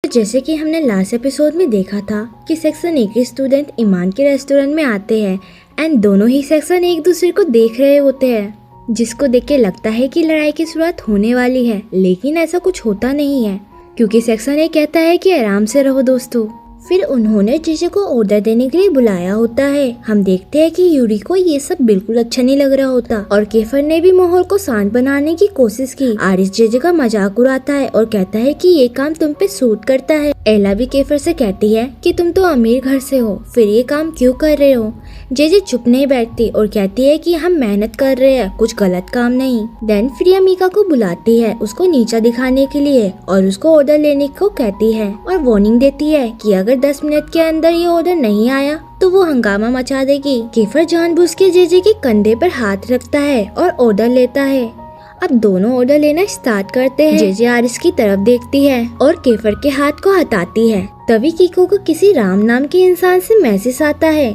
जैसे कि हमने लास्ट एपिसोड में देखा था कि सेक्शन ए के स्टूडेंट ईमान के रेस्टोरेंट में आते हैं एंड दोनों ही सेक्शन एक दूसरे को देख रहे होते हैं, जिसको देख के लगता है कि लड़ाई की शुरुआत होने वाली है। लेकिन ऐसा कुछ होता नहीं है क्योंकि सेक्शन ए कहता है कि आराम से रहो दोस्तों। फिर उन्होंने जेजे को ऑर्डर देने के लिए बुलाया होता है। हम देखते हैं कि यूरी को ये सब बिल्कुल अच्छा नहीं लग रहा होता और केफर ने भी माहौल को शांत बनाने की कोशिश की। आरिस जेजे का मजाक उड़ाता है और कहता है कि ये काम तुम पे सूट करता है। एला भी केफर से कहती है कि तुम तो अमीर घर से हो, फिर ये काम क्यों कर रहे हो। जेजे चुप नहीं बैठती और कहती है कि हम मेहनत कर रहे हैं, कुछ गलत काम नहीं। देन फ्रिया मीका को बुलाती है उसको नीचा दिखाने के लिए और उसको ऑर्डर लेने को कहती है और वार्निंग देती है कि अगर 10 मिनट के अंदर ये ऑर्डर नहीं आया तो वो हंगामा मचा देगी। केफर जानबूझ के जेजे के कंधे पर हाथ रखता है और ऑर्डर लेता है। अब दोनों ऑर्डर लेना स्टार्ट करते हैं। जेजे आरिस की तरफ देखती है और केफर के हाथ को हटाती है। तभी कीको को किसी राम नाम के इंसान से मैसेज आता है,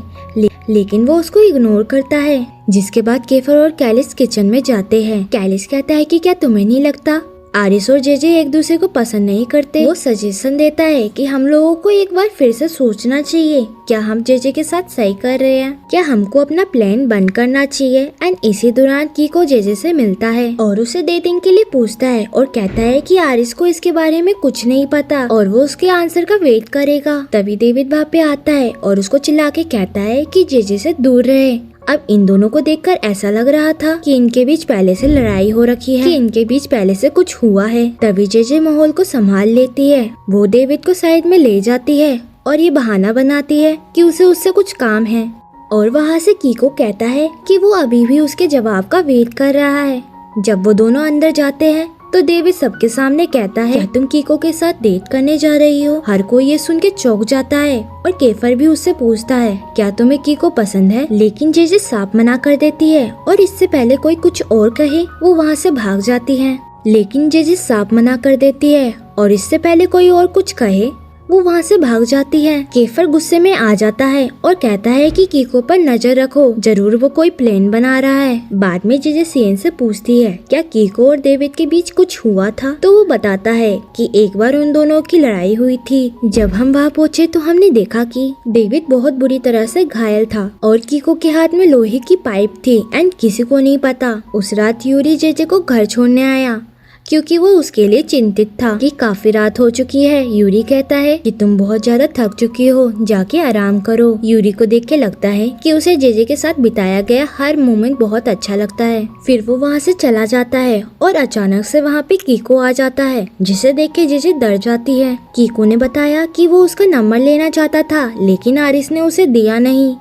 लेकिन वो उसको इग्नोर करता है। जिसके बाद केफर और कैलिस किचन में जाते हैं। कैलिस कहता है कि क्या तुम्हें नहीं लगता आरिस और जेजे एक दूसरे को पसंद नहीं करते। वो सजेशन देता है कि हम लोगों को एक बार फिर से सोचना चाहिए, क्या हम जेजे के साथ सही कर रहे हैं, क्या हमको अपना प्लान बंद करना चाहिए। एंड इसी दौरान कीको जेजे से मिलता है और उसे डेटिंग के लिए पूछता है और कहता है कि आरिस को इसके बारे में कुछ नहीं पता और वो उसके आंसर का वेट करेगा। तभी डेविड वहाँ पे आता है और उसको चिल्ला के कहता है कि जेजे से दूर रहे। अब इन दोनों को देखकर ऐसा लग रहा था कि इनके बीच पहले से लड़ाई हो रखी है, कि इनके बीच पहले से कुछ हुआ है। तभी जेजे माहौल को संभाल लेती है। वो डेविड को साइड में ले जाती है और ये बहाना बनाती है कि उसे उससे कुछ काम है और वहाँ से कीको कहता है कि वो अभी भी उसके जवाब का वेट कर रहा है। जब वो दोनों अंदर जाते हैं तो डेविड सबके सामने कहता है, क्या तुम कीको के साथ डेट करने जा रही हो। हर कोई ये सुन के चौंक जाता है और केफर भी उससे पूछता है, क्या तुम्हें कीको पसंद है। लेकिन जेजे साफ मना कर देती है और इससे पहले कोई कुछ और कहे वो वहाँ से भाग जाती है। लेकिन जेजे साफ मना कर देती है और इससे पहले कोई और कुछ कहे वो वहाँ से भाग जाती है। केफर गुस्से में आ जाता है और कहता है कि कीको पर नजर रखो, जरूर वो कोई प्लान बना रहा है। बाद में जेजे सियन से पूछती है क्या कीको और डेविड के बीच कुछ हुआ था, तो वो बताता है कि एक बार उन दोनों की लड़ाई हुई थी। जब हम वहाँ पहुँचे तो हमने देखा कि डेविड बहुत बुरी तरह से घायल था और कीको के हाथ में लोहे की पाइप थी एंड किसी को नहीं पता। उस रात यूरी जेजे को घर छोड़ने आया क्योंकि वो उसके लिए चिंतित था कि काफी रात हो चुकी है। यूरी कहता है कि तुम बहुत ज्यादा थक चुकी हो, जाके आराम करो। यूरी को देख के लगता है कि उसे जेजे के साथ बिताया गया हर मोमेंट बहुत अच्छा लगता है। फिर वो वहाँ से चला जाता है और अचानक से वहाँ पे कीको आ जाता है, जिसे देख के जेजे डर जाती है। कीको ने बताया कि वो उसका नंबर लेना चाहता था लेकिन आरिस ने उसे दिया नहीं।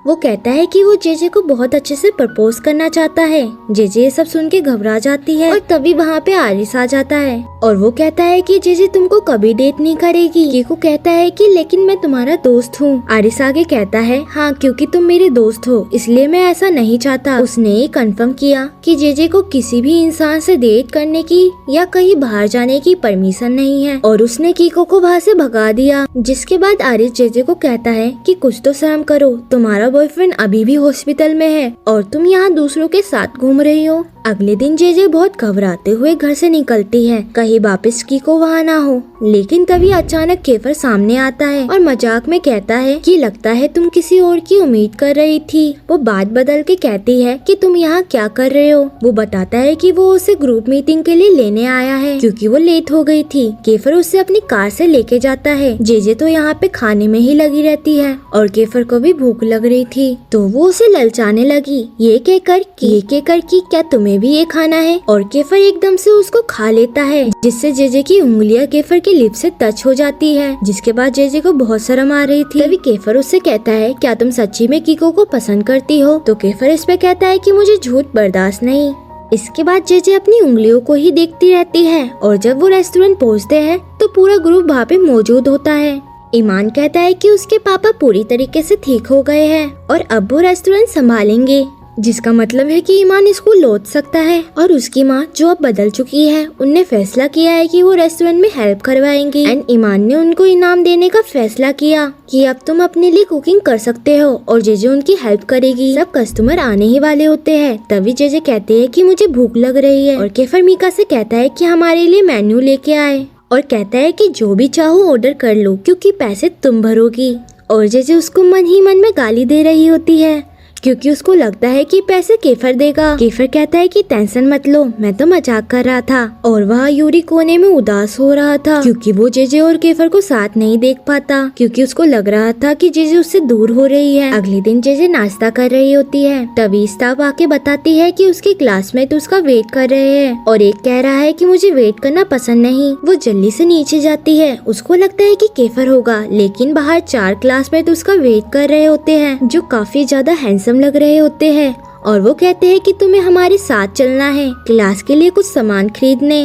वो कहता है कि वो जेजे को बहुत अच्छे से प्रपोज करना चाहता है। जेजे ये सब सुन के घबरा जाती है और तभी वहाँ पे आरिस आ जाता है और वो कहता है कि जेजे तुमको कभी डेट नहीं करेगी। कीको कहता है कि लेकिन मैं तुम्हारा दोस्त हूँ। आरिस आगे कहता है, हाँ क्योंकि तुम मेरे दोस्त हो इसलिए मैं ऐसा नहीं चाहता। उसने ये कंफर्म किया कि जेजे को किसी भी इंसान से डेट करने की या कहीं बाहर जाने की परमिशन नहीं है और उसने कीको को वहाँ से भगा दिया। जिसके बाद आरिस जेजे को कहता है कि कुछ तो शर्म करो, तुम्हारा बॉयफ्रेंड अभी भी हॉस्पिटल में है और तुम यहाँ दूसरों के साथ घूम रही हो। अगले दिन जेजे बहुत घबराते हुए घर से निकलती है, कहीं वापस कीको वहाँ ना हो। लेकिन तभी अचानक केफर सामने आता है और मजाक में कहता है कि लगता है तुम किसी और की उम्मीद कर रही थी। वो बात बदल के कहती है कि तुम यहाँ क्या कर रहे हो। वो बताता है कि वो उसे ग्रुप मीटिंग के लिए लेने आया है क्योंकि वो लेट हो गई थी। केफर उसे अपनी कार से लेके जाता है। जेजे तो यहाँ पे खाने में ही लगी रहती है और केफर को भी भूख लग रही थी तो वो उसे ललचाने लगी, ये कहकर कि क्या तुम्हें भी ये खाना है। और केफर एकदम से उसको खा लेता है, जिससे जेजे की उंगलियां केफर के लिप से टच हो जाती है। जिसके बाद जेजे को बहुत शर्म आ रही थी। तभी केफर उससे कहता है, क्या तुम सच्ची में कीको को पसंद करती हो। तो केफर इस पे कहता है कि मुझे झूठ बर्दाश्त नहीं। इसके बाद जेजे अपनी उंगलियों को ही देखती रहती है और जब वो रेस्टोरेंट पहुँचते हैं तो पूरा ग्रुप वहाँ पे मौजूद होता है। ईमान कहता है कि उसके पापा पूरी तरीके से ठीक हो गए हैं और अब वो रेस्टोरेंट संभालेंगे, जिसका मतलब है कि ईमान स्कूल लौट सकता है। और उसकी माँ जो अब बदल चुकी है, उनने फैसला किया है कि वो रेस्टोरेंट में हेल्प करवाएंगी एंड ईमान ने उनको इनाम देने का फैसला किया कि अब तुम अपने लिए कुकिंग कर सकते हो और जेजे उनकी हेल्प करेगी। सब कस्टमर आने ही वाले होते हैं। तभी जेजे कहते हैं कि मुझे भूख लग रही है और केफर मीका से कहता है कि हमारे लिए मेन्यू लेके आए और कहता है कि जो भी चाहो ऑर्डर कर लो क्योंकि पैसे तुम भरोगी। और जेजे उसको मन ही मन में गाली दे रही होती है क्योंकि उसको लगता है कि पैसे केफर देगा। केफर कहता है कि टेंशन मत लो, मैं तो मजाक कर रहा था। और वह यूरी कोने में उदास हो रहा था क्योंकि वो जेजे और केफर को साथ नहीं देख पाता क्योंकि उसको लग रहा था कि जेजे उससे दूर हो रही है। अगले दिन जेजे नाश्ता कर रही होती है, तभी स्टाफ आके बताती है कि उसके क्लासमेट उसका वेट कर रहे हैं और एक कह रहा है कि मुझे वेट करना पसंद नहीं। वो जल्दी से नीचे जाती है, उसको लगता है कि केफर होगा, लेकिन बाहर 4 क्लासमेट उसका वेट कर रहे होते हैं जो काफी ज्यादा हैंडसम लग रहे होते हैं। और वो कहते हैं कि तुम्हें हमारे साथ चलना है क्लास के लिए कुछ सामान खरीदने।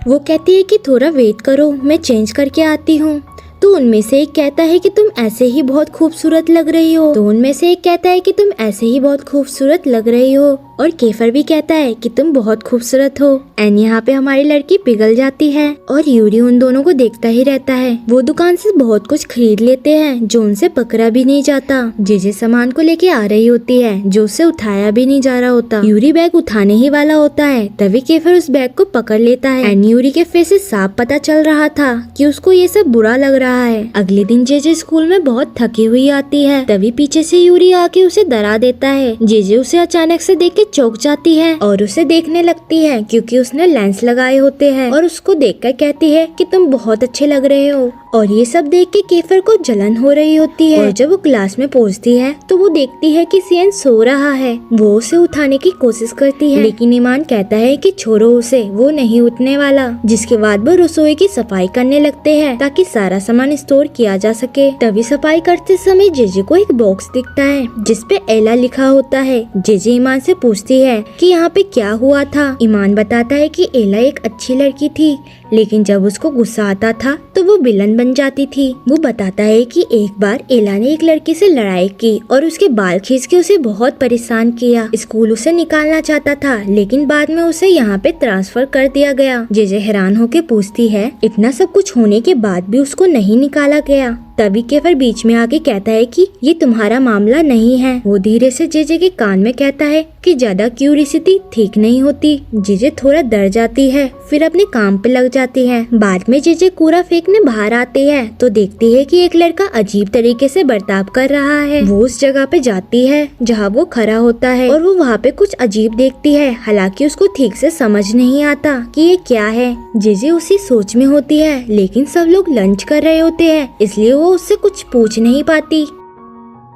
वो कहती है कि थोड़ा वेट करो, मैं चेंज करके आती हूँ। तो उनमें से एक कहता है कि तुम ऐसे ही बहुत खूबसूरत लग रही हो। तो उनमें से एक कहता है कि तुम ऐसे ही बहुत खूबसूरत लग रही हो। और केफर भी कहता है कि तुम बहुत खूबसूरत हो। एंड यहाँ पे हमारी लड़की पिघल जाती है और यूरी उन दोनों को देखता ही रहता है। वो दुकान से बहुत कुछ खरीद लेते हैं जो उनसे पकड़ा भी नहीं जाता। जेजे सामान को लेके आ रही होती है जो उससे उठाया भी नहीं जा रहा होता। यूरी बैग उठाने ही वाला होता है, तभी केफर उस बैग को पकड़ लेता है। एंड यूरी के फेस से साफ पता चल रहा था कि उसको ये सब बुरा लग रहा है। अगले दिन जेजे स्कूल में बहुत थकी हुई आती है, तभी पीछे से यूरी आके उसे डरा देता है। जेजे उसे अचानक से देख के चौंक जाती है और उसे देखने लगती है क्योंकि उसने लेंस लगाए होते हैं और उसको देखकर कहती है कि तुम बहुत अच्छे लग रहे हो। और ये सब देख के केफर को जलन हो रही होती है। और जब वो क्लास में पहुंचती है तो वो देखती है कि सियन सो रहा है। वो उसे उठाने की कोशिश करती है लेकिन ईमान कहता है कि छोड़ो उसे, वो नहीं उठने वाला। जिसके बाद वो रसोई की सफाई करने लगते हैं ताकि सारा सामान स्टोर किया जा सके। तभी सफाई करते समय जेजे को एक बॉक्स दिखता है जिसपे एला लिखा होता है। जेजे ईमान से पूछती है कि यहाँ पे क्या हुआ था। ईमान बताता है कि एला एक अच्छी लड़की थी, लेकिन जब उसको गुस्सा आता था तो वो विलन बन जाती थी। वो बताता है कि एक बार एला ने एक लड़की से लड़ाई की और उसके बाल खींच के उसे बहुत परेशान किया। स्कूल उसे निकालना चाहता था लेकिन बाद में उसे यहाँ पे ट्रांसफर कर दिया गया। जेजे हैरान होके पूछती है इतना सब कुछ होने के बाद भी उसको नहीं निकाला गया। तभी केफर बीच में आके कहता है कि ये तुम्हारा मामला नहीं है। वो धीरे से जेजे के कान में कहता है कि ज्यादा क्यूरियोसिटी ठीक नहीं होती। जेजे थोड़ा डर जाती है, फिर अपने काम पे लग जाती है। बाद में जेजे कूड़ा फेंकने बाहर आती है तो देखती है कि एक लड़का अजीब तरीके से बर्ताव कर रहा है। वो उस जगह पे जाती है जहाँ वो खड़ा होता है और वो वहाँ पे कुछ अजीब देखती है, हालांकि उसको ठीक से समझ नहीं आता कि ये क्या है। जेजे उसी सोच में होती है लेकिन सब लोग लंच कर रहे होते हैं इसलिए वो उससे कुछ पूछ नहीं पाती।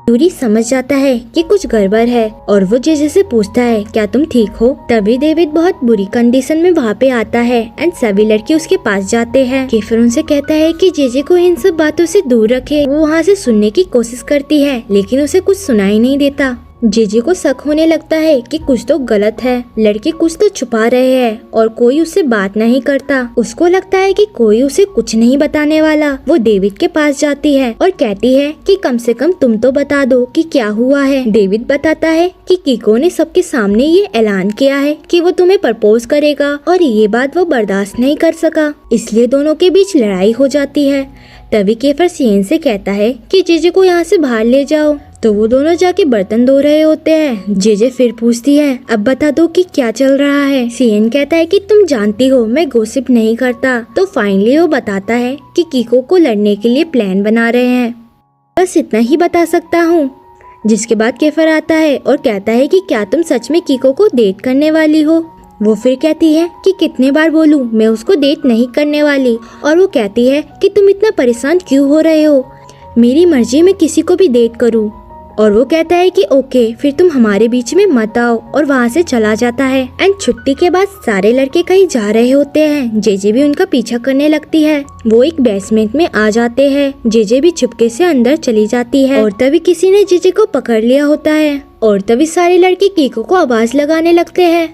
यूरी समझ जाता है कि कुछ गड़बड़ है और वो जेजे से पूछता है क्या तुम ठीक हो। तभी डेविड बहुत बुरी कंडीशन में वहाँ पे आता है एंड सभी लड़के उसके पास जाते हैं। केफर उनसे कहता है कि जेजे को इन सब बातों से दूर रखे। वो वहाँ से सुनने की कोशिश करती है लेकिन उसे कुछ सुनाई नहीं देता। जेजे को शक होने लगता है कि कुछ तो गलत है, लड़के कुछ तो छुपा रहे हैं और कोई उससे बात नहीं करता। उसको लगता है कि कोई उसे कुछ नहीं बताने वाला। वो डेविड के पास जाती है और कहती है कि कम से कम तुम तो बता दो कि क्या हुआ है। डेविड बताता है कि कीको ने सबके सामने ये ऐलान किया है कि वो तुम्हें प्रपोज करेगा और ये बात वो बर्दाश्त नहीं कर सका, इसलिए दोनों के बीच लड़ाई हो जाती है। तभी केफर सियन से कहता है कि जेजे को यहाँ से बाहर ले जाओ। तो वो दोनों जाके बर्तन धो रहे होते हैं। जेजे फिर पूछती है अब बता दो कि क्या चल रहा है। सियन कहता है कि तुम जानती हो मैं गॉसिप नहीं करता। तो फाइनली वो बताता है कि कीको को लड़ने के लिए प्लान बना रहे हैं। बस इतना ही बता सकता हूँ। जिसके बाद केफर आता है और कहता है कि क्या तुम सच में कीको को डेट करने वाली हो। वो फिर कहती है कि कितने बार बोलूं मैं उसको डेट नहीं करने वाली। और वो कहती है कि तुम इतना परेशान क्यों हो रहे हो, मेरी मर्जी में किसी को भी डेट करूं। और वो कहता है कि ओके फिर तुम हमारे बीच में मत आओ और वहाँ से चला जाता है। एंड छुट्टी के बाद सारे लड़के कहीं जा रहे होते हैं। जेजे भी उनका पीछा करने लगती है। वो एक बेसमेंट में आ जाते हैं। जेजे भी चुपके से अंदर चली जाती है और तभी किसी ने जेजे को पकड़ लिया होता है। और तभी सारे लड़के कीको को आवाज लगाने लगते हैं।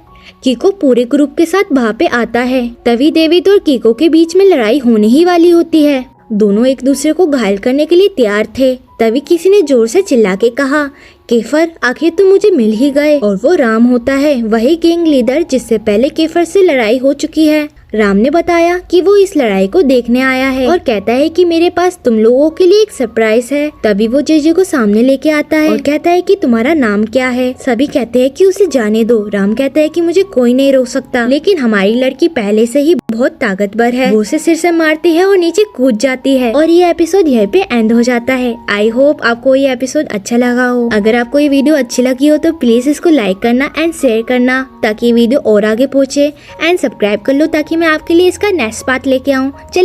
कीको पूरे ग्रुप के साथ वहाँ पे आता है। तभी डेविड और कीको के बीच में लड़ाई होने ही वाली होती है। दोनों एक दूसरे को घायल करने के लिए तैयार थे। तभी किसी ने जोर से चिल्ला के कहा केफर आखिर तुम मुझे मिल ही गए। और वो राम होता है, वही गैंग लीडर जिससे पहले केफर से लड़ाई हो चुकी है। राम ने बताया कि वो इस लड़ाई को देखने आया है और कहता है कि मेरे पास तुम लोगों के लिए एक सरप्राइज है। तभी वो जेजे को सामने लेके आता है और कहता है कि तुम्हारा नाम क्या है। सभी कहते हैं कि उसे जाने दो। राम कहता है कि मुझे कोई नहीं रोक सकता, लेकिन हमारी लड़की पहले से ही बहुत ताकतवर है। वो उसे सिर से मारती है और नीचे कूद जाती है और ये एपिसोड यहीं पे एंड हो जाता है। आई होप आपको ये एपिसोड अच्छा लगा हो। अगर आपको ये वीडियो अच्छी लगी हो तो प्लीज इसको लाइक करना एंड शेयर करना ताकि ये वीडियो और आगे पहुँचे, एंड सब्सक्राइब कर लो ताकि मैं आपके लिए इसका नेक्स्ट पार्ट लेके आऊँ। चलिए